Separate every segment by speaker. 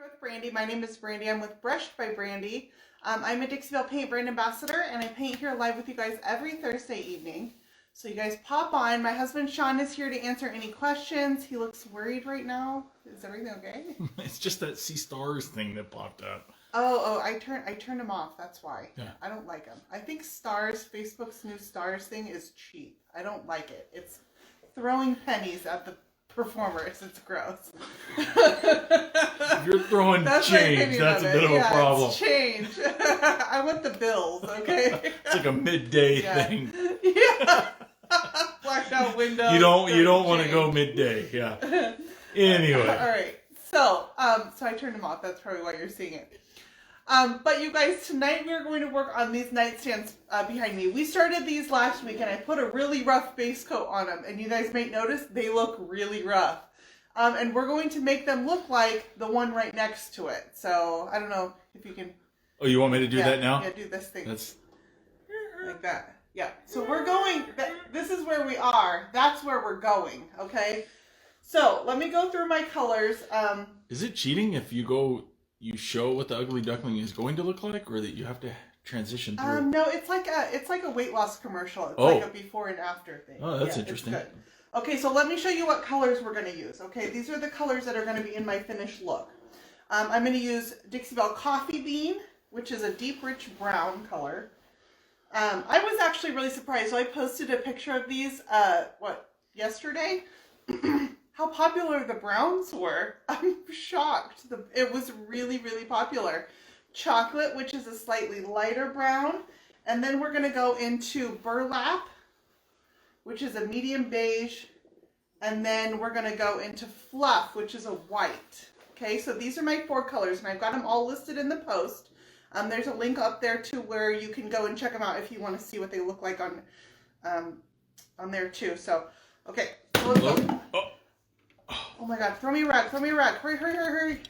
Speaker 1: with Brandy. My name is Brandy. I'm with Brushed by Brandy. I'm a Dixie Belle Paint brand ambassador, and I paint here live with you guys every Thursday evening. So you guys pop on. My husband Sean is here to answer any questions. He looks worried right now. Is everything okay?
Speaker 2: It's just that see stars thing that popped up.
Speaker 1: Oh, I turned him off. That's why.
Speaker 2: Yeah.
Speaker 1: I don't like him. I think stars, Facebook's new stars thing is cheap. I don't like it. It's throwing pennies at the performers. It's gross.
Speaker 2: If you're throwing change, that's a bit of a problem.
Speaker 1: It's change. I want the bills, okay?
Speaker 2: It's like a midday thing.
Speaker 1: Yeah. Blacked out windows.
Speaker 2: You don't want to go midday. Yeah. Anyway.
Speaker 1: All right. So I turned them off. That's probably why you're seeing it. But you guys, tonight we're going to work on these nightstands behind me. We started these last week and I put a really rough base coat on them. And you guys may notice they look really rough. And we're going to make them look like the one right next to it. So I don't know if you can...
Speaker 2: Oh, you want me to do that now?
Speaker 1: Yeah, do this thing.
Speaker 2: That's...
Speaker 1: Like that. Yeah. So we're going... This is where we are. That's where we're going. Okay? So let me go through my colors.
Speaker 2: Is it cheating if you show what the ugly duckling is going to look like, or that you have to transition through?
Speaker 1: No, it's like a weight loss commercial. It's like a before and after thing.
Speaker 2: Oh, that's interesting.
Speaker 1: It's good. Okay, so let me show you what colors we're going to use. Okay, these are the colors that are going to be in my finished look. I'm going to use Dixie Belle Coffee Bean, which is a deep, rich brown color. I was actually really surprised. So I posted a picture of these, yesterday? How popular the browns were. I'm shocked. It was really, really popular. Chocolate, which is a slightly lighter brown. And then we're going to go into burlap, which is a medium beige. And then we're going to go into fluff, which is a white. Okay, so these are my 4 colors, and I've got them all listed in the post. There's a link up there to where you can go and check them out if you want to see what they look like on there too. So, okay. So let's go. Oh my god, throw me a rag, hurry, hurry, hurry, hurry.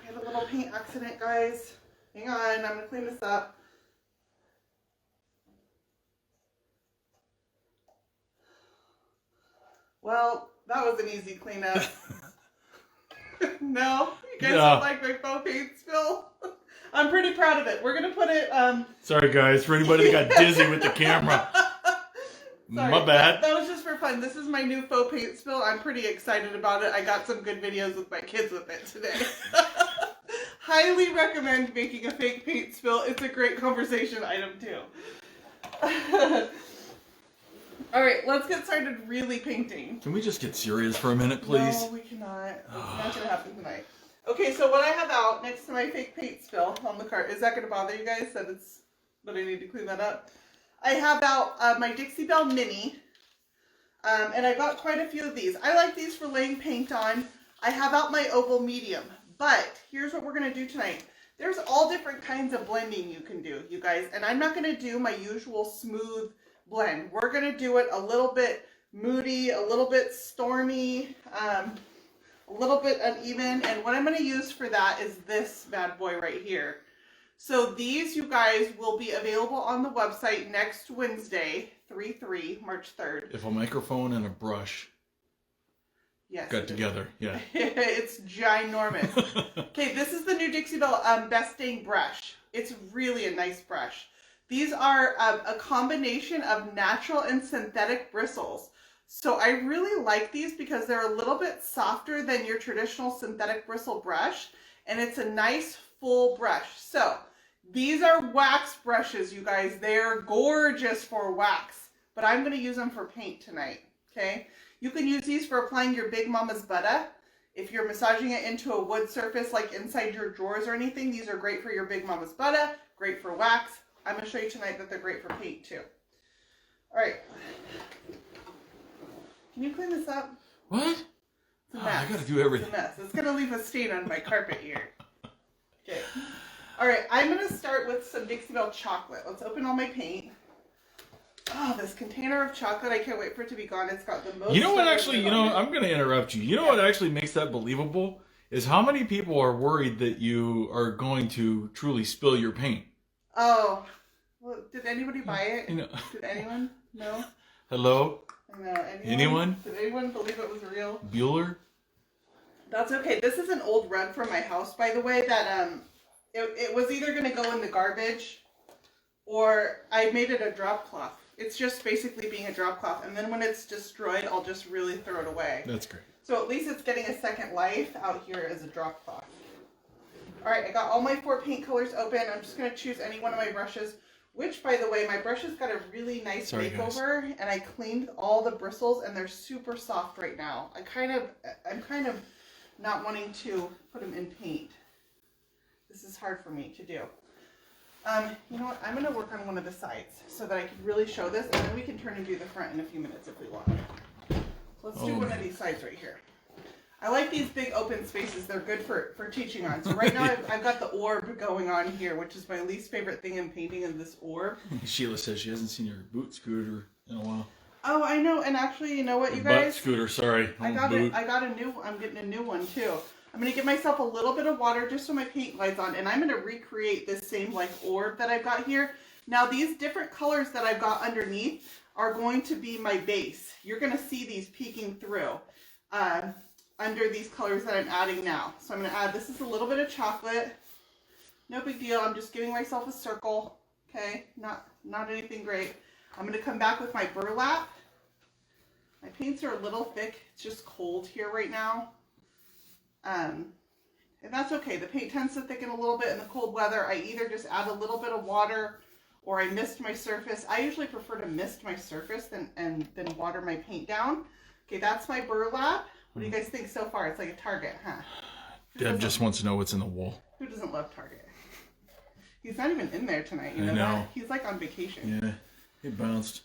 Speaker 1: We had a little paint accident, guys. Hang on, I'm gonna clean this up. Well, that was an easy cleanup. No? You guys don't like my faux paint spill? I'm pretty proud of it. We're gonna put it,
Speaker 2: Sorry guys, for anybody that got dizzy with the camera.
Speaker 1: Sorry,
Speaker 2: my bad.
Speaker 1: That was just for fun. This is my new faux paint spill. I'm pretty excited about it. I got some good videos with my kids with it today. Highly recommend making a fake paint spill. It's a great conversation item too. Alright, let's get started really painting.
Speaker 2: Can we just get serious for a minute, please?
Speaker 1: No, we cannot. It's not going to happen tonight. Okay, so what I have out next to my fake paint spill on the cart, is that going to bother you guys that I need to clean that up? I have out my Dixie Belle Mini, and I got quite a few of these. I like these for laying paint on. I have out my oval medium, but here's what we're going to do tonight. There's all different kinds of blending you can do, you guys, and I'm not going to do my usual smooth blend. We're going to do it a little bit moody, a little bit stormy, a little bit uneven, and what I'm going to use for that is this bad boy right here. So these, you guys, will be available on the website next Wednesday, 3/3, March 3rd.
Speaker 2: If a microphone and a brush got together, yeah.
Speaker 1: It's ginormous. Okay, this is the new Dixie Belle Best Dang brush. It's really a nice brush. These are a combination of natural and synthetic bristles. So I really like these because they're a little bit softer than your traditional synthetic bristle brush. And it's a nice full brush. So these are wax brushes, you guys. They're gorgeous for wax. But I'm going to use them for paint tonight. Okay? You can use these for applying your Big Mama's butter. If you're massaging it into a wood surface like inside your drawers or anything, these are great for your Big Mama's butter. Great for wax. I'm going to show you tonight that they're great for paint too. Alright. Can you clean this up?
Speaker 2: What?
Speaker 1: It's a mess.
Speaker 2: I gotta do everything.
Speaker 1: It's a mess. It's going to leave a stain on my carpet here. Okay. Alright, I'm going to start with some Dixie Belle chocolate. Let's open all my paint. Oh, this container of chocolate, I can't wait for it to be gone. It's got the most...
Speaker 2: You know what actually, I'm going to interrupt you. You know what actually makes that believable? Is how many people are worried that you are going to truly spill your paint.
Speaker 1: Oh, well, did anybody buy it?
Speaker 2: You know.
Speaker 1: Did anyone? No?
Speaker 2: Hello?
Speaker 1: No,
Speaker 2: anyone?
Speaker 1: Did anyone believe it was real?
Speaker 2: Bueller?
Speaker 1: That's okay. This is an old rug from my house, by the way, that it was either going to go in the garbage or I made it a drop cloth. It's just basically being a drop cloth. And then when it's destroyed, I'll just really throw it away.
Speaker 2: That's great.
Speaker 1: So at least it's getting a second life out here as a drop cloth. All right, I got all my 4 paint colors open. I'm just going to choose any one of my brushes, which, by the way, my brushes got a really nice makeover, and I cleaned all the bristles, and they're super soft right now. I'm kind of not wanting to put them in paint. This is hard for me to do. You know what? I'm going to work on one of the sides so that I can really show this, and then we can turn and do the front in a few minutes if we want. So let's do one of these sides right here. I like these big open spaces. They're good for teaching on. So right now I've got the orb going on here, which is my least favorite thing in painting is this orb.
Speaker 2: Sheila says she hasn't seen your boot scooter in a while.
Speaker 1: Oh, I know. And actually, you know what, you guys?
Speaker 2: Butt scooter, sorry.
Speaker 1: I'm getting a new one too. I'm going to give myself a little bit of water just so my paint glides on. And I'm going to recreate this same like orb that I've got here. Now these different colors that I've got underneath are going to be my base. You're going to see these peeking through. Under these colors that I'm adding now. So I'm going to add, this is a little bit of chocolate. No big deal. I'm just giving myself a circle. Okay, not anything great. I'm going to come back with my burlap. My paints are a little thick. It's just cold here right now. And that's okay. The paint tends to thicken a little bit in the cold weather. I either just add a little bit of water or I mist my surface. I usually prefer to mist my surface than water my paint down. Okay, that's my burlap. What do you guys think so far? It's like a Target, huh?
Speaker 2: Deb just wants to know what's in the wall.
Speaker 1: Who doesn't love Target? He's not even in there tonight. You know that? He's like on vacation.
Speaker 2: Yeah, he bounced.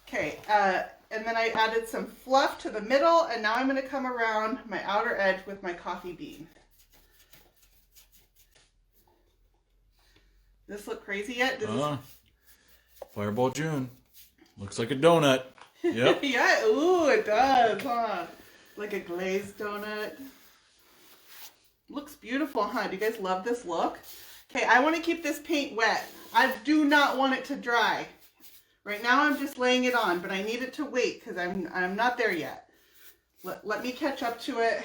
Speaker 1: Okay, and then I added some fluff to the middle, and now I'm going to come around my outer edge with my coffee bean. Does this look crazy yet?
Speaker 2: Fireball June. Looks like a donut. Yep.
Speaker 1: Yeah, ooh, it does, huh? Like a glazed donut. Looks beautiful, huh? Do you guys love this look? Okay, I want to keep this paint wet. I do not want it to dry. Right now I'm just laying it on, but I need it to wait because I'm not there yet. Let me catch up to it.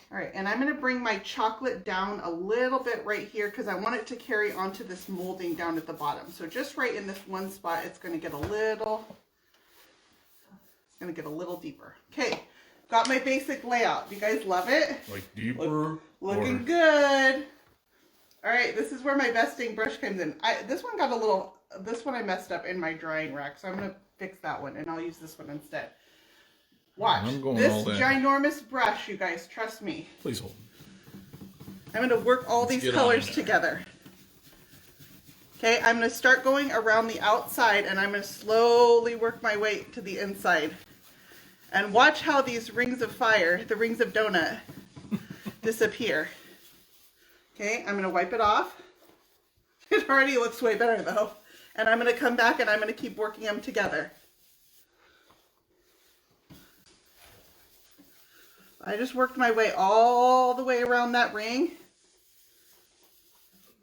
Speaker 1: All right, and I'm going to bring my chocolate down a little bit right here because I want it to carry onto this molding down at the bottom. So just right in this one spot, it's going to get a little deeper. Okay, got my basic layout. Do you guys love it?
Speaker 2: Like deeper?
Speaker 1: Looking good. All right, this is where my besting brush comes in. This one I messed up in my drying rack, so I'm going to fix that one, and I'll use this one instead. Watch. This ginormous brush, you guys, trust me.
Speaker 2: Please hold.
Speaker 1: I'm going to work all these colors together. Okay, I'm going to start going around the outside, and I'm going to slowly work my way to the inside. And watch how these rings of fire, the rings of donut, disappear. Okay, I'm going to wipe it off. It already looks way better, though. And I'm going to come back, and I'm going to keep working them together. I just worked my way all the way around that ring.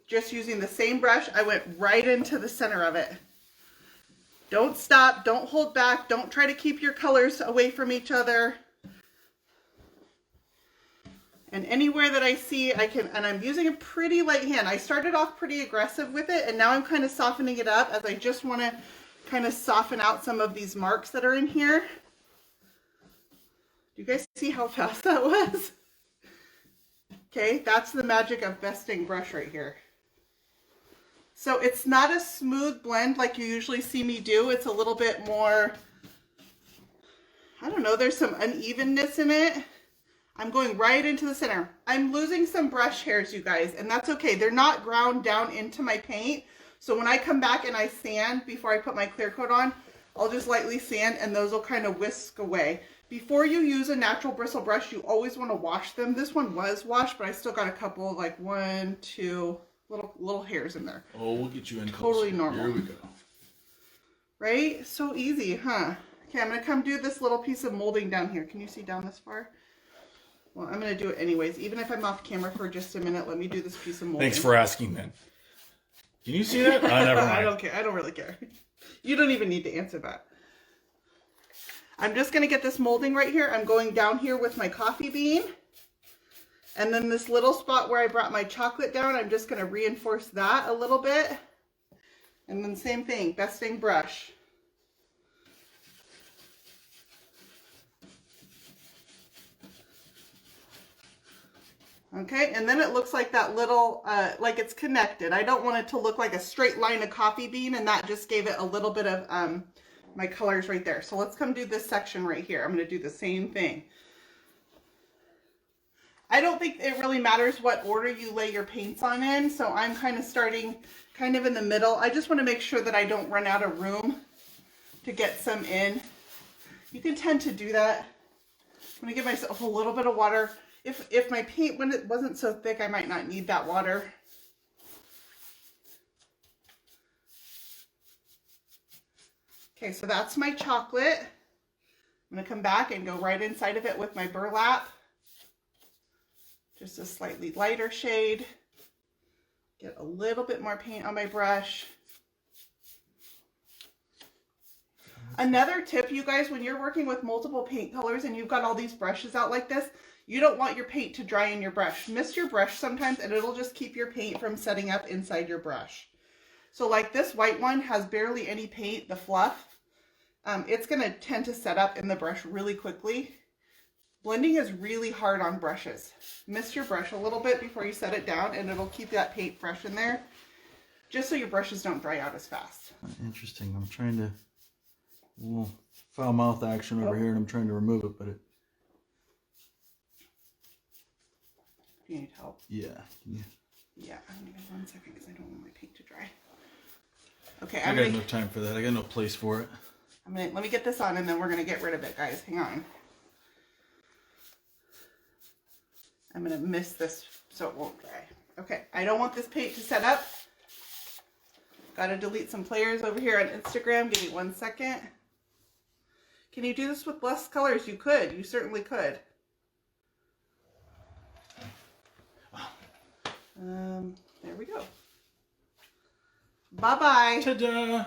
Speaker 1: Just using the same brush, I went right into the center of it. Don't stop, don't hold back, don't try to keep your colors away from each other. And anywhere that I see, and I'm using a pretty light hand. I started off pretty aggressive with it, and now I'm kind of softening it up as I just want to kind of soften out some of these marks that are in here. Do you guys see how fast that was? Okay, that's the magic of besting brush right here. So it's not a smooth blend like you usually see me do. It's a little bit more, I don't know, there's some unevenness in it. I'm going right into the center. I'm losing some brush hairs, you guys, and that's okay. They're not ground down into my paint. So when I come back and I sand before I put my clear coat on, I'll just lightly sand and those will kind of whisk away. Before you use a natural bristle brush, you always want to wash them. This one was washed, but I still got a couple, like 1, 2 little hairs in there.
Speaker 2: Oh, we'll get you in
Speaker 1: totally
Speaker 2: closer.
Speaker 1: Normal.
Speaker 2: Here we go.
Speaker 1: Right? So easy, huh? Okay, I'm going to come do this little piece of molding down here. Can you see down this far? Well, I'm going to do it anyways. Even if I'm off camera for just a minute, let me do this piece of molding.
Speaker 2: Thanks for asking then. Can you see that? Never mind.
Speaker 1: I don't care. I don't really care. You don't even need to answer that. I'm just going to get this molding right here. I'm going down here with my coffee bean. And then this little spot where I brought my chocolate down, I'm just going to reinforce that a little bit. And then same thing, besting brush. Okay, and then it looks like that little, like it's connected. I don't want it to look like a straight line of coffee bean, and that just gave it a little bit of my colors right there. So let's come do this section right here. I'm going to do the same thing. I don't think it really matters what order you lay your paints on in, so I'm kind of starting kind of in the middle. I just want to make sure that I don't run out of room to get some in. You can tend to do that. I'm going to give myself a little bit of water. If my paint, when it wasn't so thick, I might not need that water. Okay, so that's my chocolate. I'm going to come back and go right inside of it with my burlap. Just a slightly lighter shade. Get a little bit more paint on my brush. Another tip, you guys, when you're working with multiple paint colors and you've got all these brushes out like this, you don't want your paint to dry in your brush. Mist your brush sometimes and it'll just keep your paint from setting up inside your brush. So like this white one has barely any paint, the fluff. It's going to tend to set up in the brush really quickly. Blending is really hard on brushes. Mist your brush a little bit before you set it down and it'll keep that paint fresh in there, just so your brushes don't dry out as fast.
Speaker 3: Interesting. I'm trying to, little foul mouth action over here, and I'm trying to remove it, but it.
Speaker 1: Do you need help?
Speaker 3: Yeah.
Speaker 1: Yeah, I'm gonna give 1 second because I don't want my paint to dry. Okay,
Speaker 3: I got no time for that. I got no place for it.
Speaker 1: Let me get this on and then we're gonna get rid of it, guys. Hang on. I'm gonna mist this so it won't dry. Okay, I don't want this paint to set up. Gotta delete some players over here on Instagram. Give me 1 second. Can you do this with less colors? You could. You certainly could. There we go. Bye-bye.
Speaker 2: Ta-da!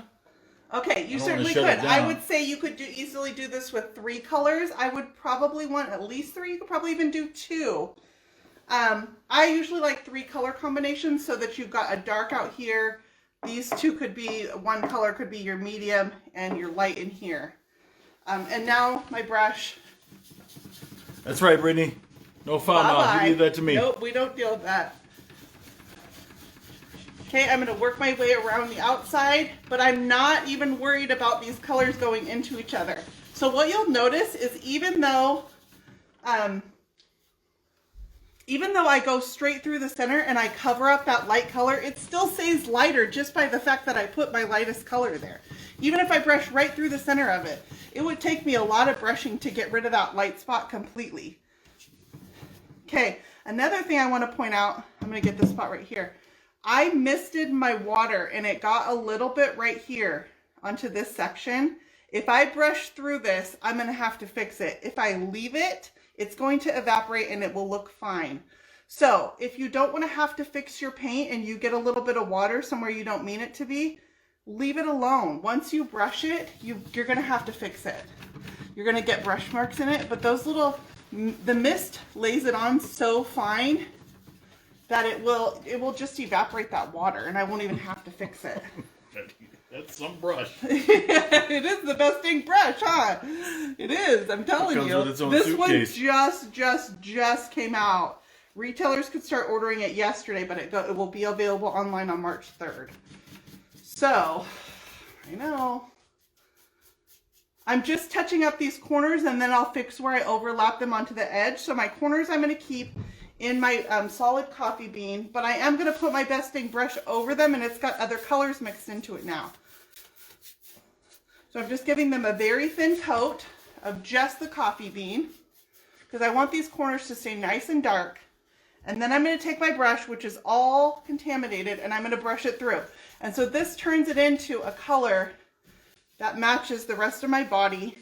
Speaker 1: Okay, you certainly could. I would say you could easily do this with 3 colors. I would probably want at least 3. You could probably even do 2. I usually like 3 color combinations so that you've got a dark out here. These 2 could be, 1 color could be your medium and your light in here. And now my brush.
Speaker 3: That's right, Brittany. No foul mouth. You leave that to me.
Speaker 1: Nope, we don't deal with that. Okay, I'm going to work my way around the outside, but I'm not even worried about these colors going into each other. So what you'll notice is even though I go straight through the center and I cover up that light color, it still stays lighter just by the fact that I put my lightest color there. Even if I brush right through the center of it, it would take me a lot of brushing to get rid of that light spot completely. Okay, another thing I want to point out, I'm going to get this spot right here. I misted my water and it got a little bit right here onto this section. If I brush through this, I'm going to have to fix it. If I leave it, it's going to evaporate and it will look fine. So if you don't want to have to fix your paint and you get a little bit of water somewhere you don't mean it to be, leave it alone. Once you brush it, you're going to have to fix it. You're going to get brush marks in it, but those little, the mist lays it on so fine that it will just evaporate that water and I won't even have to fix it.
Speaker 2: That's some brush.
Speaker 1: It is the best ink brush, huh? It is, I'm telling you.
Speaker 3: With its own
Speaker 1: this
Speaker 3: suitcase.
Speaker 1: one just came out. Retailers could start ordering it yesterday, but it will be available online on March 3rd. So, I know. I'm just touching up these corners and then I'll fix where I overlap them onto the edge. So my corners I'm going to keep in my solid coffee bean, but I am going to put my best ink brush over them and it's got other colors mixed into it now. So I'm just giving them a very thin coat of just the coffee bean because I want these corners to stay nice and dark. And then I'm going to take my brush, which is all contaminated, and I'm going to brush it through. And so this turns it into a color that matches the rest of my body,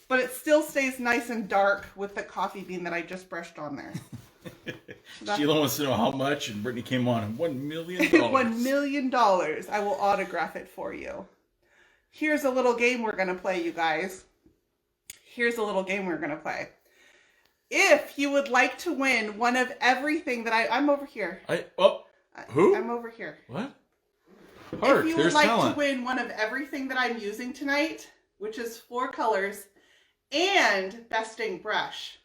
Speaker 1: but it still stays nice and dark with the coffee bean that I just brushed on there.
Speaker 3: Sheila wants to know how much, and Brittany came on $1 million.
Speaker 1: $1 million. I will autograph it for you. Here's a little game we're going to play, you guys. here's a little game we're going to play. If you would like to win one of everything that I'm over here.
Speaker 2: Who?
Speaker 1: I'm over here.
Speaker 2: What? Hark,
Speaker 1: if you would
Speaker 2: there's
Speaker 1: like
Speaker 2: talent.
Speaker 1: to win one of everything that I'm using tonight, which is 4 colors and besting brush,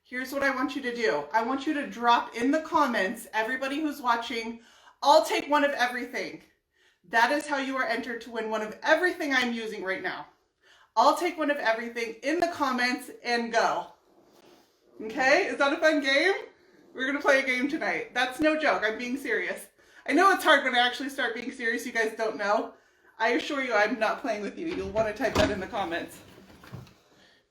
Speaker 1: here's what I want you to do. I want you to drop in the comments, everybody who's watching, I'll take one of everything. That is how you are entered to win one of everything I'm using right now. I'll take one of everything in the comments and go. Okay, is that a fun game? We're going to play a game tonight. That's no joke, I'm being serious. I know it's hard when I actually start being serious, you guys don't know. I assure you I'm not playing with you. You'll want to type that in the comments.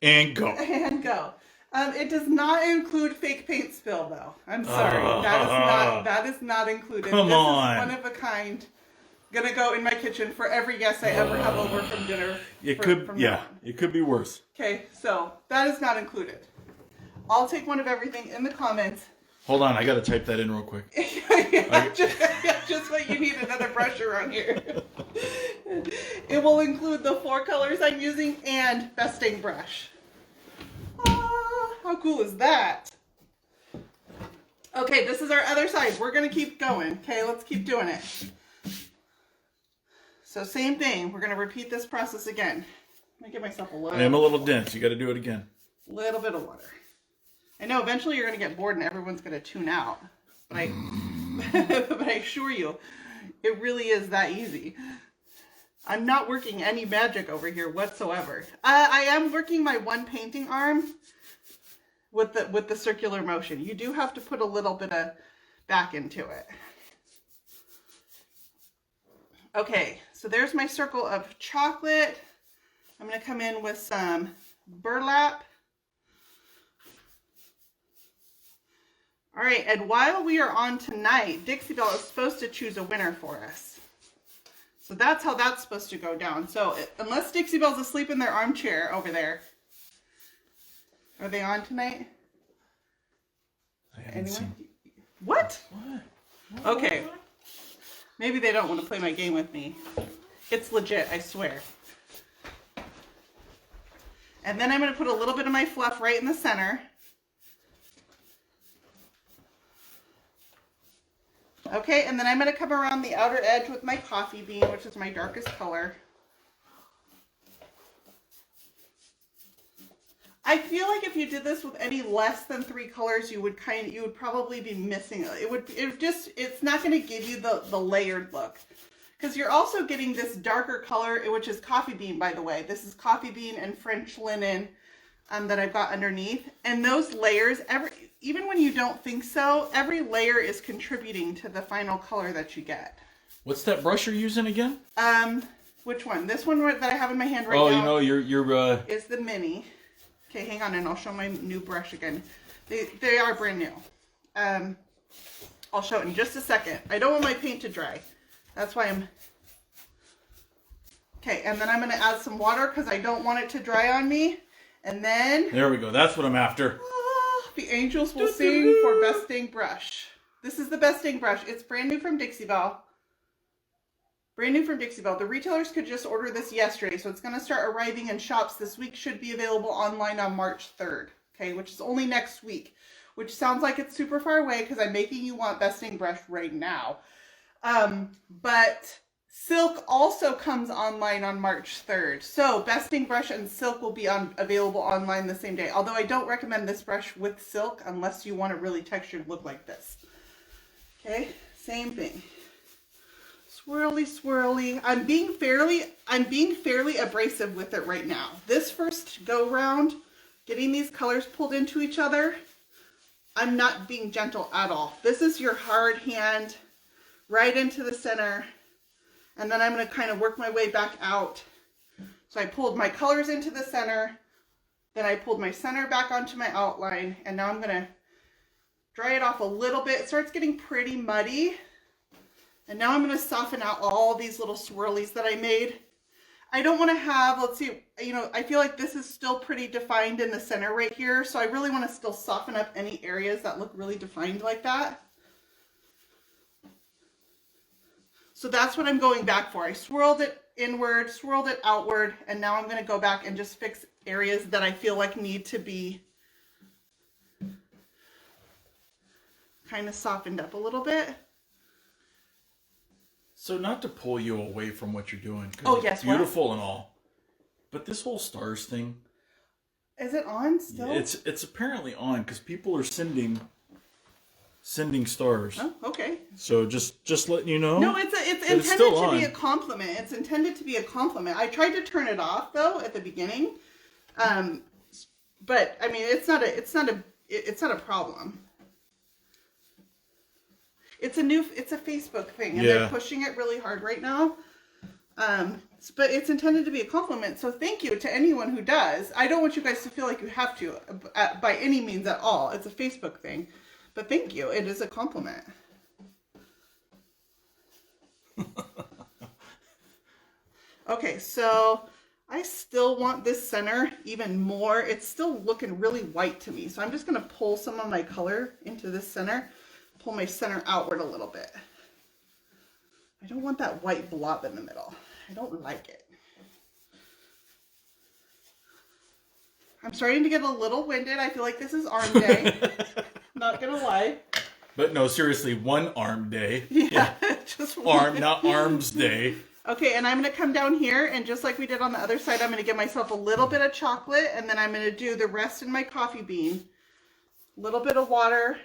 Speaker 2: And go.
Speaker 1: And go. It does not include fake paint spill though. I'm sorry. That is not included.
Speaker 2: Come on.
Speaker 1: This is one of a kind. Gonna go in my kitchen for every guest I ever have over from dinner.
Speaker 2: It could be worse.
Speaker 1: Okay, so that is not included. I'll take one of everything in the comments.
Speaker 2: Hold on, I gotta type that in real quick.
Speaker 1: Just what you need, another brush around here. It will include the 4 colors I'm using and besting brush. How cool is that? Okay, this is our other side. We're gonna keep going. Okay, let's keep doing it. So same thing. We're gonna repeat this process again. Let me give myself a little.
Speaker 2: I am a little dense. You got to do it again.
Speaker 1: Little bit of water. I know eventually you're gonna get bored and everyone's gonna tune out, but I assure you, it really is that easy. I'm not working any magic over here whatsoever. I am working my one painting arm with the circular motion. You do have to put a little bit of back into it. Okay, so there's my circle of chocolate. I'm gonna come in with some burlap. All right, and while we are on tonight, Dixie Belle is supposed to choose a winner for us. So that's how that's supposed to go down. So unless Dixie Belle's asleep in their armchair over there. Are they on tonight?
Speaker 2: I haven't seen.
Speaker 1: What?
Speaker 2: What?
Speaker 1: Okay. Maybe they don't want to play my game with me. It's legit, I swear. And then I'm going to put a little bit of my fluff right in the center. Okay, and then I'm going to come around the outer edge with my coffee bean, which is my darkest color. I feel like if you did this with any less than 3 colors, you would probably be missing it. It's not going to give you the layered look. Because you're also getting this darker color, which is coffee bean, by the way. This is coffee bean and French linen that I've got underneath. And those layers, even when you don't think so, every layer is contributing to the final color that you get.
Speaker 2: What's that brush you're using again?
Speaker 1: Which one? This one that I have in my hand right now.
Speaker 2: Oh, you know, you're
Speaker 1: is the mini. Okay, hang on, and I'll show my new brush again. They are brand new. I'll show it in just a second. I don't want my paint to dry. That's why I'm... Okay, and then I'm going to add some water because I don't want it to dry on me. And then...
Speaker 2: There we go. That's what I'm after.
Speaker 1: The angels will sing for besting brush. This is the besting brush. It's brand new from Dixie Belle. Brand new from Dixie Belle. The retailers could just order this yesterday, so it's going to start arriving in shops this week. Should be available online on March 3rd, okay, which is only next week, which sounds like it's super far away because I'm making you want besting brush right now. But silk also comes online on March 3rd. So besting brush and silk will be available online the same day. Although I don't recommend this brush with silk unless you want a really textured look like this. Okay, same thing. Swirly, swirly. I'm being fairly abrasive with it right now. This first go round, getting these colors pulled into each other, I'm not being gentle at all. This is your hard hand right into the center, and then I'm going to kind of work my way back out. So I pulled my colors into the center, then I pulled my center back onto my outline, and now I'm going to dry it off a little bit. It starts getting pretty muddy. And now I'm going to soften out all these little swirlies that I made. I don't want to have, let's see, you know, I feel like this is still pretty defined in the center right here. So I really want to still soften up any areas that look really defined like that. So that's what I'm going back for. I swirled it inward, swirled it outward, and now I'm going to go back and just fix areas that I feel like need to be kind of softened up a little bit.
Speaker 2: So not to pull you away from what you're doing, 'cause
Speaker 1: Oh,
Speaker 2: it's
Speaker 1: yes, what?
Speaker 2: beautiful and all, but this whole stars thing,
Speaker 1: Is it on still?
Speaker 2: it's apparently on because people are sending stars.
Speaker 1: Oh, okay.
Speaker 2: So just letting you know.
Speaker 1: No, it's intended
Speaker 2: still
Speaker 1: to be
Speaker 2: on.
Speaker 1: a compliment. It's intended to be a compliment. I tried to turn it off though at the beginning, but I mean it's not a problem. It's a Facebook thing, and they're pushing it really hard right now. But it's intended to be a compliment. So thank you to anyone who does. I don't want you guys to feel like you have to by any means at all. It's a Facebook thing. But thank you. It is a compliment. Okay, so I still want this center even more. It's still looking really white to me. So I'm just going to pull some of my color into this center. Pull my center outward a little bit. I don't want that white blob in the middle. I don't like it. I'm starting to get a little winded. I feel like this is arm day. Not gonna lie.
Speaker 2: But no, seriously, one arm day.
Speaker 1: Yeah, just
Speaker 2: Arm, not arms day.
Speaker 1: Okay, and I'm gonna come down here, and just like we did on the other side, I'm gonna give myself a little bit of chocolate, and then I'm gonna do the rest in my coffee bean. A little bit of water.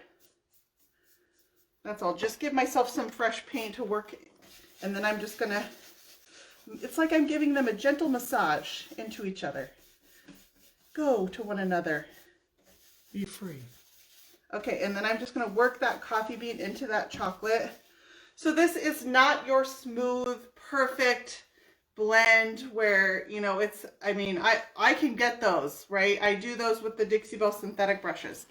Speaker 1: That's all. Just give myself some fresh paint to work, and then I'm just gonna, it's like I'm giving them a gentle massage into each other. Go to one another.
Speaker 2: Be free.
Speaker 1: Okay, and then I'm just gonna work that coffee bean into that chocolate. So this is not your smooth, perfect blend where, you know, it's, I mean, I can get those, right? I do those with the Dixie Belle synthetic brushes.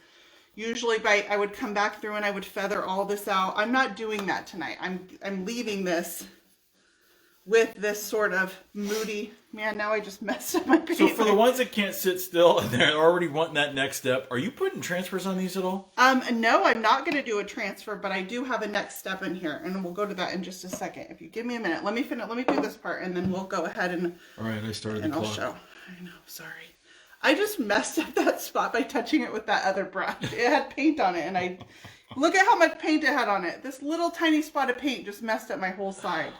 Speaker 1: Usually I would come back through and I would feather all this out. I'm not doing that tonight. I'm leaving this with this sort of moody, man, now I just messed up my paint.
Speaker 2: So for the ones that can't sit still and they're already wanting that next step, are you putting transfers on these at all?
Speaker 1: No, I'm not going to do a transfer, but I do have a next step in here, and we'll go to that in just a second. If you give me a minute, let me do this part, and then we'll go ahead and
Speaker 2: All right, I started
Speaker 1: and
Speaker 2: the
Speaker 1: I'll
Speaker 2: clock.
Speaker 1: show. I know, sorry. I just messed up that spot by touching it with that other brush. It had paint on it, and I look at how much paint it had on it. This little tiny spot of paint just messed up my whole side.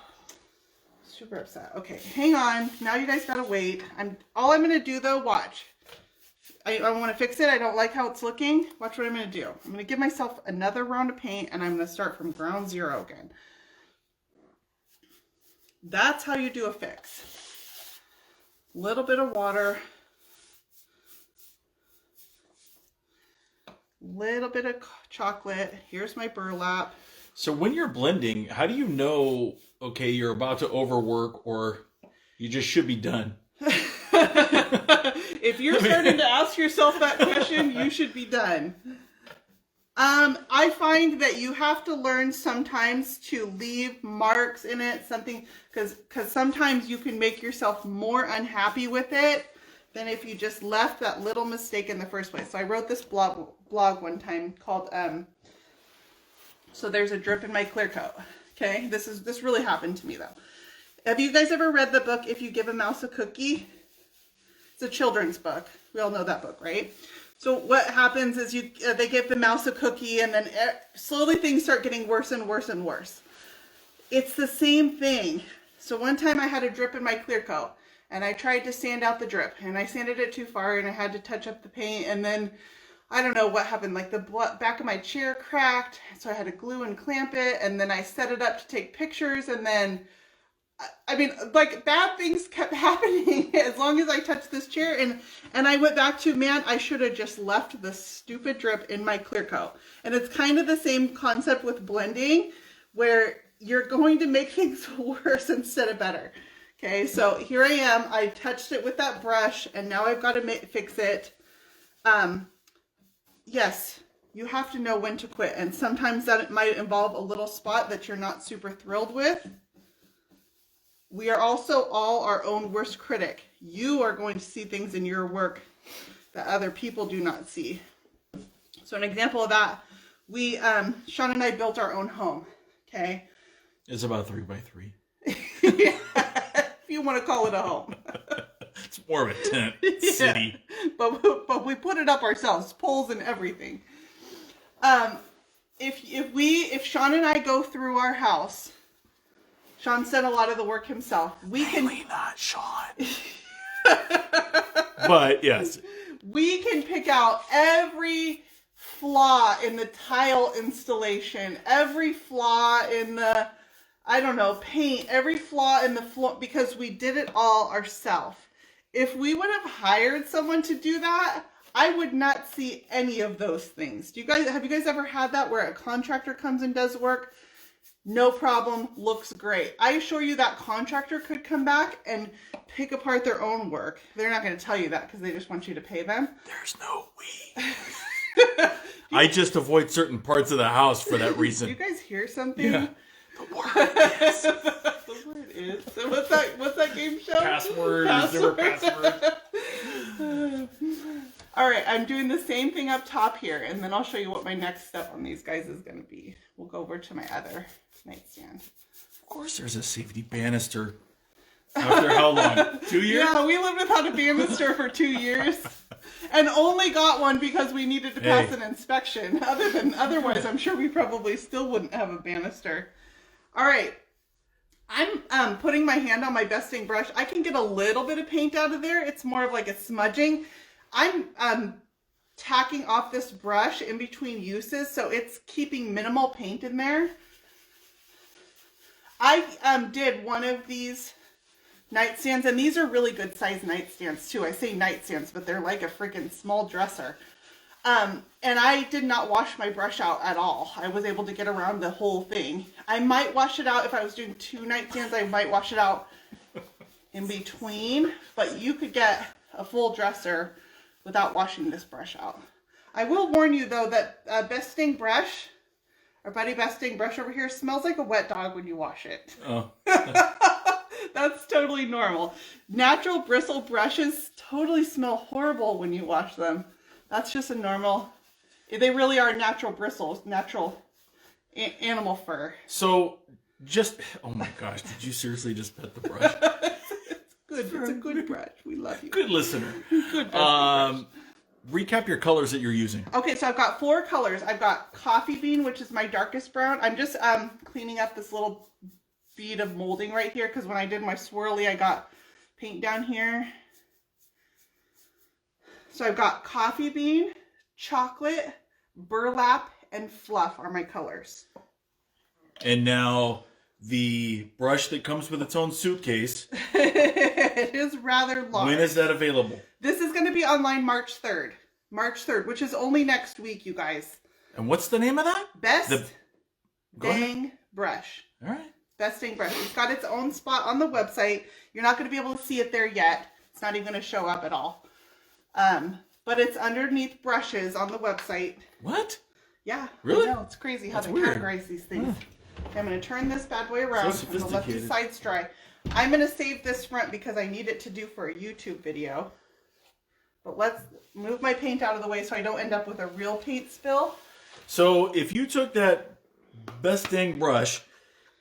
Speaker 1: Super upset. Okay, hang on. Now you guys gotta wait. All I'm gonna do though, watch. I want to fix it. I don't like how it's looking. Watch what I'm gonna do. I'm gonna give myself another round of paint, and I'm gonna start from ground zero again. That's how you do a fix. Little bit of water. Little bit of chocolate. Here's my burlap.
Speaker 2: So when you're blending, how do you know, okay, you're about to overwork or you just should be done?
Speaker 1: If you're starting to ask yourself that question, you should be done. I find that you have to learn sometimes to leave marks in it, something, because sometimes you can make yourself more unhappy with it than if you just left that little mistake in the first place. So I wrote this blog one time called, so there's a drip in my clear coat. Okay, this really happened to me though. Have you guys ever read the book If You Give a Mouse a Cookie? It's a children's book. We all know that book, right? So what happens is they give the mouse a cookie, and then slowly things start getting worse and worse and worse. It's the same thing. So one time I had a drip in my clear coat, and I tried to sand out the drip, and I sanded it too far, and I had to touch up the paint, and then I don't know what happened, like the back of my chair cracked, so I had to glue and clamp it, and then I set it up to take pictures, and then, I mean, like, bad things kept happening as long as I touched this chair, and I went back to, man, I should have just left the stupid drip in my clear coat. And it's kind of the same concept with blending, where you're going to make things worse instead of better. Okay, so here I am, I touched it with that brush, and now I've got to fix it. Yes, you have to know when to quit, and sometimes that might involve a little spot that you're not super thrilled with. We are also all our own worst critic. You are going to see things in your work that other people do not see. So an example of that, Sean and I built our own home, okay?
Speaker 2: It's about 3x3.
Speaker 1: Yeah, if you want to call it a home.
Speaker 2: It's more of a tent city.
Speaker 1: But we put it up ourselves, poles and everything. If Sean and I go through our house, Sean said a lot of the work himself.
Speaker 2: Mainly not Sean. But yes.
Speaker 1: We can pick out every flaw in the tile installation, every flaw in the, I don't know, paint, every flaw in the floor, because we did it all ourselves. If we would have hired someone to do that, I would not see any of those things. Have you guys ever had that where a contractor comes and does work? No problem, looks great. I assure you that contractor could come back and pick apart their own work. They're not going to tell you that because they just want you to pay them.
Speaker 2: There's no we. I just avoid certain parts of the house for that reason.
Speaker 1: Do you guys hear something?
Speaker 2: Yeah. The word is.
Speaker 1: The word is. So what's that game show?
Speaker 2: Password. Password.
Speaker 1: All right, I'm doing the same thing up top here, and then I'll show you what my next step on these guys is going to be. We'll go over to my other nightstand.
Speaker 2: Of course there's a safety banister. After how long? 2 years?
Speaker 1: Yeah, we lived without a banister for 2 years. And only got one because we needed to pass an inspection. Otherwise, I'm sure we probably still wouldn't have a banister. All right. I'm putting my hand on my besting brush. I can get a little bit of paint out of there. It's more of like a smudging. I'm tacking off this brush in between uses, so it's keeping minimal paint in there. I did one of these nightstands, and these are really good size nightstands too. I say nightstands, but they're like a freaking small dresser. And I did not wash my brush out at all. I was able to get around the whole thing. I might wash it out if I was doing 2 nightstands. I might wash it out in between, but you could get a full dresser without washing this brush out. I will warn you though that Besting brush, our buddy Besting brush over here, smells like a wet dog when you wash it.
Speaker 2: Oh.
Speaker 1: That's totally normal. Natural bristle brushes totally smell horrible when you wash them. That's just a normal, they really are natural bristles, natural animal fur.
Speaker 2: So just, oh my gosh, did you seriously just pet the brush?
Speaker 1: Good. It's a good brush. We love you.
Speaker 2: Good listener.
Speaker 1: Good brush.
Speaker 2: Recap your colors that you're using.
Speaker 1: Okay, so I've got 4 colors. I've got coffee bean, which is my darkest brown. I'm just cleaning up this little bead of molding right here because when I did my swirly, I got paint down here. So I've got coffee bean, chocolate, burlap, and fluff are my colors.
Speaker 2: And now the brush that comes with its own suitcase.
Speaker 1: It is rather large.
Speaker 2: When is that available?
Speaker 1: This is going to be online March 3rd. March 3rd, which is only next week, you guys.
Speaker 2: And what's the name of that?
Speaker 1: Best Dang Brush.
Speaker 2: All right.
Speaker 1: Best Dang Brush. It's got its own spot on the website. You're not going to be able to see it there yet. It's not even going to show up at all. But it's underneath brushes on the website.
Speaker 2: What?
Speaker 1: Yeah.
Speaker 2: Really?
Speaker 1: I know. It's crazy how
Speaker 2: That's
Speaker 1: they
Speaker 2: weird.
Speaker 1: categorize these things. Okay, I'm going to turn this bad boy around
Speaker 2: So
Speaker 1: and the left
Speaker 2: sophisticated.
Speaker 1: side's dry. I'm going to save this front because I need it to do for a YouTube video. But let's move my paint out of the way so I don't end up with a real paint spill.
Speaker 2: So if you took that Best Dang brush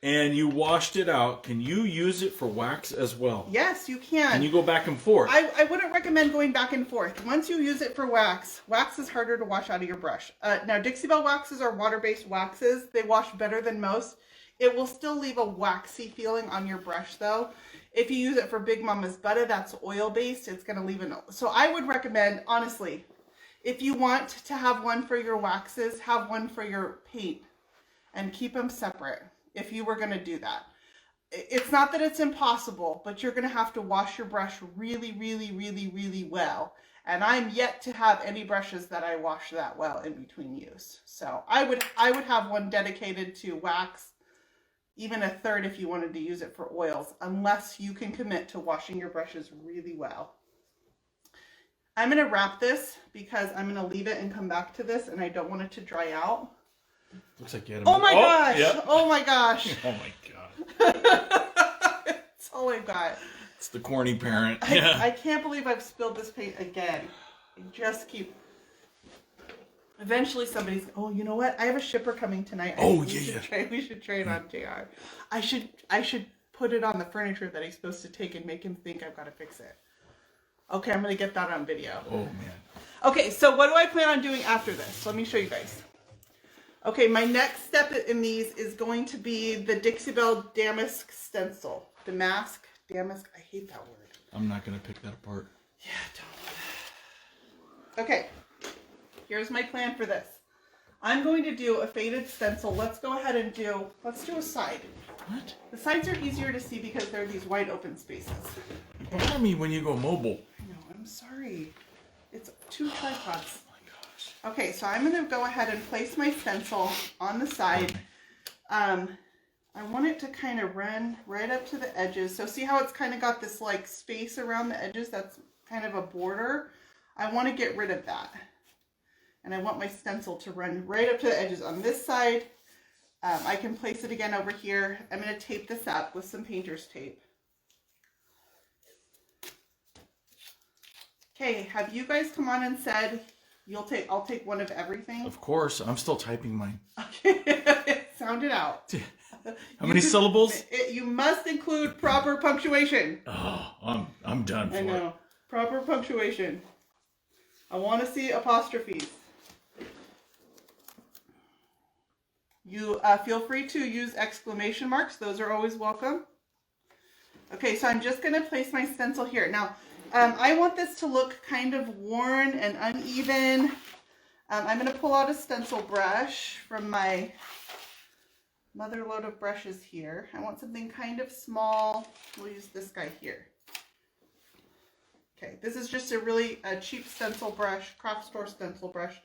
Speaker 2: and you washed it out, can you use it for wax as well?
Speaker 1: Yes, you can.
Speaker 2: Can you go back and forth?
Speaker 1: I wouldn't recommend going back and forth. Once you use it for wax, wax is harder to wash out of your brush. Now, Dixie Belle waxes are water-based waxes. They wash better than most. It will still leave a waxy feeling on your brush, though. If you use it for Big Mama's Butter, that's oil-based. It's going to leave an... So I would recommend, honestly, if you want to have one for your waxes, have one for your paint. And keep them separate if you were going to do that. It's not that it's impossible, but you're going to have to wash your brush really, really, really, really well. And I'm yet to have any brushes that I wash that well in between use. So I would have one dedicated to wax, even a third if you wanted to use it for oils, unless you can commit to washing your brushes really well. I'm going to wrap this because I'm going to leave it and come back to this, and I don't want it to dry out.
Speaker 2: Looks like you had
Speaker 1: Oh my gosh!
Speaker 2: Yeah.
Speaker 1: Oh my gosh!
Speaker 2: Oh my god.
Speaker 1: That's all I've got.
Speaker 2: It's the corny parent. Yeah.
Speaker 1: I can't believe I've spilled this paint again. I just keep... Eventually somebody's... Oh, you know what? I have a shipper coming tonight. We should trade on JR. I should put it on the furniture that he's supposed to take and make him think I've got to fix it. Okay, I'm going to get that on video.
Speaker 2: Oh, man.
Speaker 1: Okay, so what do I plan on doing after this? Let me show you guys. Okay, my next step in these is going to be the Dixie Belle Damask Stencil. Damask? I hate that word.
Speaker 2: I'm not going to pick that apart.
Speaker 1: Yeah, don't. Okay, here's my plan for this. I'm going to do a faded stencil. Let's go ahead and let's do a side.
Speaker 2: What?
Speaker 1: The sides are easier to see because they're these wide open spaces.
Speaker 2: You bother me when you go mobile.
Speaker 1: I know, I'm sorry. It's 2 tripods.
Speaker 2: Oh my gosh.
Speaker 1: Okay, so I'm going to go ahead and place my stencil on the side. I want it to kind of run right up to the edges. So see how it's kind of got this like space around the edges that's kind of a border? I want to get rid of that. And I want my stencil to run right up to the edges on this side. I can place it again over here. I'm going to tape this up with some painter's tape. Okay, have you guys come on and said I'll take one of everything?
Speaker 2: Of course, I'm still typing mine.
Speaker 1: Okay, sound it out.
Speaker 2: How many syllables?
Speaker 1: You must include proper punctuation.
Speaker 2: Oh, I'm done for
Speaker 1: I know. Proper punctuation. I want to see apostrophes. You feel free to use exclamation marks. Those are always welcome. Okay, so I'm just going to place my stencil here. Now, I want this to look kind of worn and uneven. I'm going to pull out a stencil brush from my mother load of brushes here. I want something kind of small. We'll use this guy here. Okay, this is just a really cheap stencil brush, craft store stencil brush.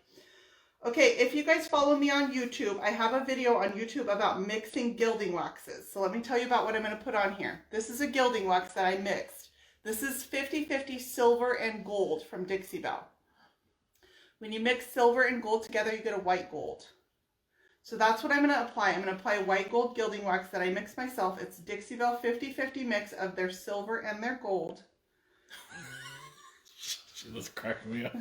Speaker 1: Okay, if you guys follow me on YouTube, I have a video on YouTube about mixing gilding waxes. So let me tell you about what I'm going to put on here. This is a gilding wax that I mixed. This is 50-50 silver and gold from Dixie Belle. When you mix silver and gold together, you get a white gold. So that's what I'm going to apply. I'm going to apply white gold gilding wax that I mixed myself. It's Dixie Belle 50-50 mix of their silver and their gold.
Speaker 2: She was cracking me up.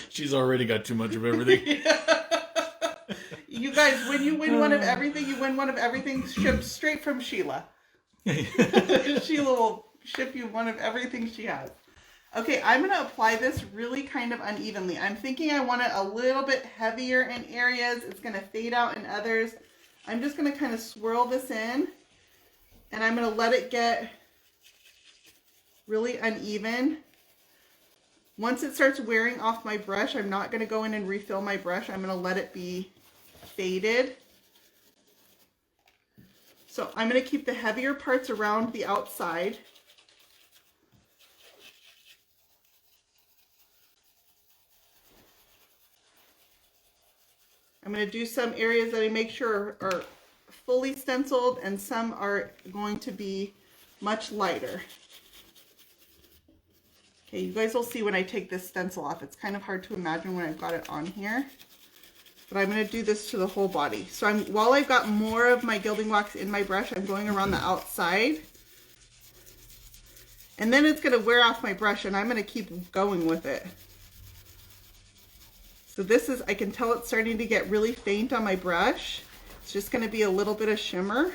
Speaker 2: She's already got too much of everything.
Speaker 1: Yeah. You guys, when you win one of everything, you win one of everything shipped straight from Sheila. Sheila will ship you one of everything she has. Okay, I'm going to apply this really kind of unevenly. I'm thinking I want it a little bit heavier in areas. It's going to fade out in others. I'm just going to kind of swirl this in. And I'm going to let it get really uneven. Once it starts wearing off my brush, I'm not going to go in and refill my brush. I'm going to let it be faded. So I'm going to keep the heavier parts around the outside. I'm going to do some areas that I make sure are fully stenciled and some are going to be much lighter. Okay, you guys will see when I take this stencil off. It's kind of hard to imagine when I've got it on here. But I'm going to do this to the whole body. So while I've got more of my gilding wax in my brush, I'm going around the outside. And then it's going to wear off my brush and I'm going to keep going with it. So this is, I can tell it's starting to get really faint on my brush. It's just going to be a little bit of shimmer.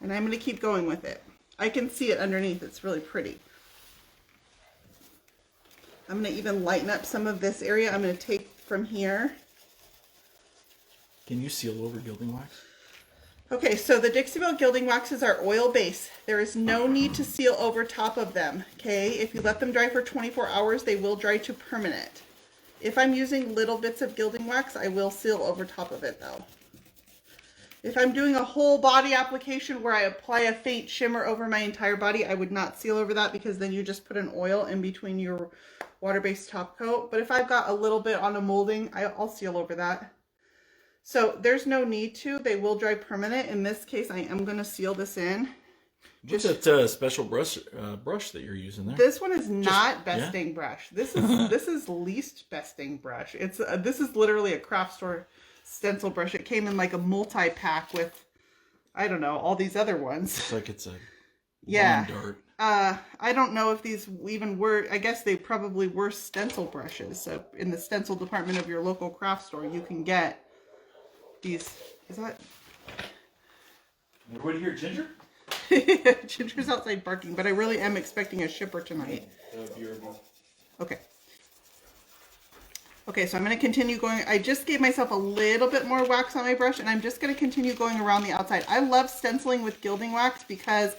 Speaker 1: And I'm going to keep going with it. I can see it underneath. It's really pretty. I'm going to even lighten up some of this area. I'm going to take from here.
Speaker 2: Can you seal over gilding wax?
Speaker 1: Okay, so the Dixie Belle gilding waxes are oil based. There is no need to seal over top of them. Okay, if you let them dry for 24 hours, they will dry to permanent. If I'm using little bits of gilding wax, I will seal over top of it though. If I'm doing a whole body application where I apply a faint shimmer over my entire body, I would not seal over that because then you just put an oil in between your water-based top coat. But if I've got a little bit on a molding, I'll seal over that. So there's no need to. They will dry permanent. In this case, I am going to seal this in.
Speaker 2: What's that special brush that you're using there?
Speaker 1: This one is not besting brush. This is least besting brush. It's this is literally a craft store stencil brush. It came in like a multi-pack with, I don't know, all these other ones.
Speaker 2: It's like it's a
Speaker 1: yeah.
Speaker 2: lawn dart.
Speaker 1: I don't know if these even were, I guess they probably were stencil brushes. So in the stencil department of your local craft store, you can get these Is that...
Speaker 2: Everybody hear Ginger?
Speaker 1: Ginger's outside barking, but I really am expecting a shipper tonight. Okay. Okay, so I'm going to continue going. I just gave myself a little bit more wax on my brush, and I'm just going to continue going around the outside. I love stenciling with gilding wax because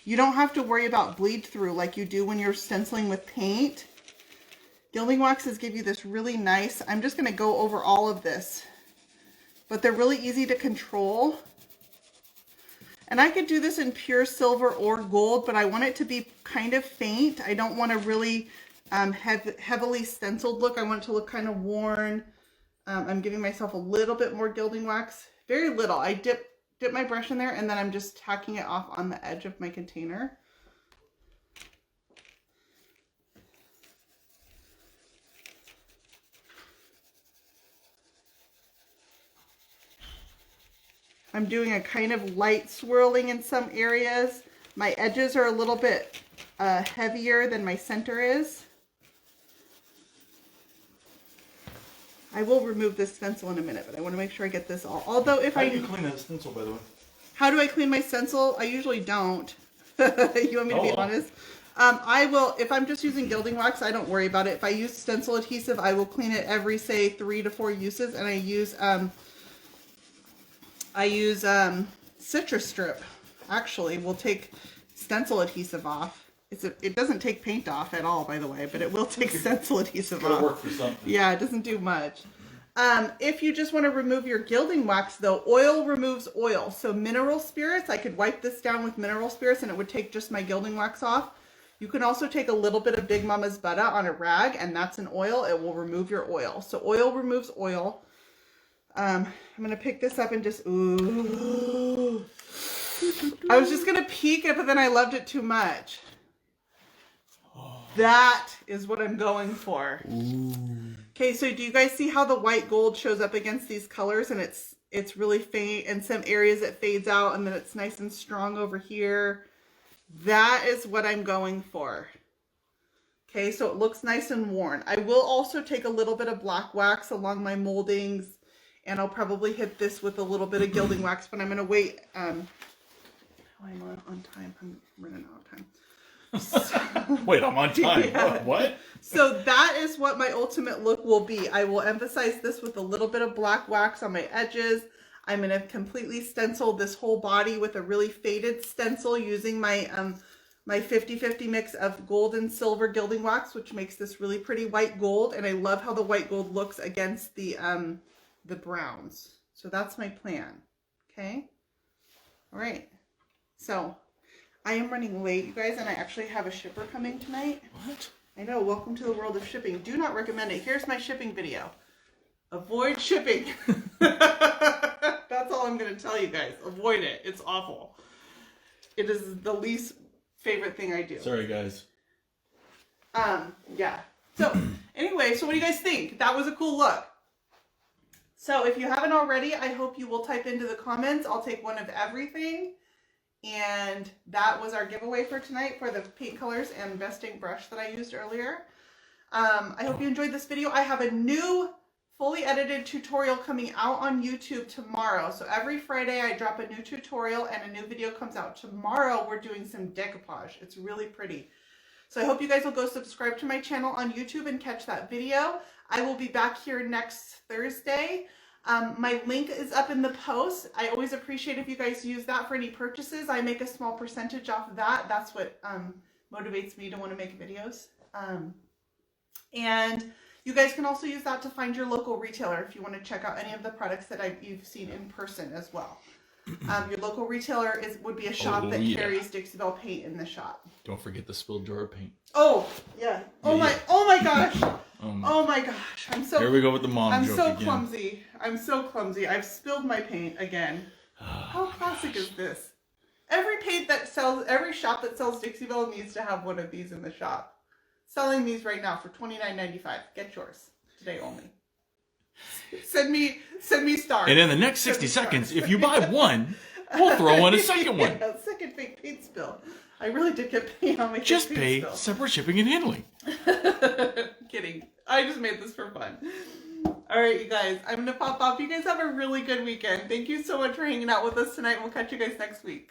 Speaker 1: you don't have to worry about bleed through like you do when you're stenciling with paint. Gilding waxes give you this really nice, I'm just going to go over all of this, but they're really easy to control. And I could do this in pure silver or gold, but I want it to be kind of faint. I don't want a really heavily stenciled look. I want it to look kind of worn. I'm giving myself a little bit more gilding wax. Very little. I dip my brush in there, and then I'm just tacking it off on the edge of my container. I'm doing a kind of light swirling in some areas. My edges are a little bit heavier than my center is. I will remove this stencil in a minute, but I want to make sure I get this all. Although if
Speaker 3: How do you clean that stencil, by the way?
Speaker 1: How do I clean my stencil? I usually don't. You want me to be honest? I will, if I'm just using gilding wax, I don't worry about it. If I use stencil adhesive, I will clean it every, say, 3 to 4 uses, and I use citrus strip. Actually, we'll take stencil adhesive off. It doesn't take paint off at all, by the way, but it will take stencil adhesive off.
Speaker 2: Work for something.
Speaker 1: Yeah, it doesn't do much. If you just want to remove your gilding wax, though, oil removes oil. So mineral spirits, I could wipe this down with mineral spirits and it would take just my gilding wax off. You can also take a little bit of Big Mama's butter on a rag, and that's an oil. It will remove your oil. So oil removes oil. I'm going to pick this up and just, ooh. I was just going to peek it, but then I loved it too much. That is what I'm going for. Okay, so do you guys see how the white gold shows up against these colors, and it's really faint, and some areas it fades out, and then it's nice and strong over here. That is what I'm going for. Okay, so it looks nice and worn. I will also take a little bit of black wax along my moldings, and I'll probably hit this with a little bit of gilding wax, but I'm going to wait. I'm on time. I'm running out of time.
Speaker 2: Wait, I'm on time.
Speaker 1: Yeah.
Speaker 2: What?
Speaker 1: So that is what my ultimate look will be. I will emphasize this with a little bit of black wax on my edges. I'm going to completely stencil this whole body with a really faded stencil using my my 50-50 mix of gold and silver gilding wax, which makes this really pretty white gold. And I love how the white gold looks against the browns. So that's my plan. Okay. All right. So I am running late, you guys, and I actually have a shipper coming tonight.
Speaker 2: What?
Speaker 1: I know. Welcome to the world of shipping. Do not recommend it. Here's my shipping video. Avoid shipping. That's all I'm going to tell you guys. Avoid it. It's awful. It is the least favorite thing I do.
Speaker 2: Sorry, guys.
Speaker 1: Yeah. So, anyway, so what do you guys think? That was a cool look. So, if you haven't already, I hope you will type into the comments. I'll take one of everything. And that was our giveaway for tonight for the paint colors and best ink brush that I used earlier. I hope you enjoyed this video. I have a new fully edited tutorial coming out on YouTube tomorrow. So every Friday I drop a new tutorial and a new video comes out. Tomorrow we're doing some decoupage. It's really pretty. So I hope you guys will go subscribe to my channel on YouTube and catch that video. I will be back here next Thursday. My link is up in the post. I always appreciate if you guys use that for any purchases. I make a small percentage off of that. That's what motivates me to want to make videos. And you guys can also use that to find your local retailer if you want to check out any of the products that you've seen in person as well. Your local retailer would be a shop that carries Dixie Belle paint in the shop.
Speaker 2: Don't forget the spilled jar of paint.
Speaker 1: Oh, yeah. Oh my gosh. Oh my gosh.
Speaker 2: Here we go with the mom joke again.
Speaker 1: Clumsy. I'm so clumsy. I've spilled my paint again. How classic is this? Every shop that sells Dixie Belle needs to have one of these in the shop. Selling these right now for $29.95. Get yours today only. Send me stars.
Speaker 2: And in the next 60 seconds, if you buy one, we'll throw in a second one.
Speaker 1: Yeah, second fake paint spill. I really did get paint on my
Speaker 2: Just
Speaker 1: paint
Speaker 2: pay
Speaker 1: spill.
Speaker 2: separate shipping and handling.
Speaker 1: Kidding. I just made this for fun. All right, you guys, I'm going to pop off. You guys have a really good weekend. Thank you so much for hanging out with us tonight. We'll catch you guys next week.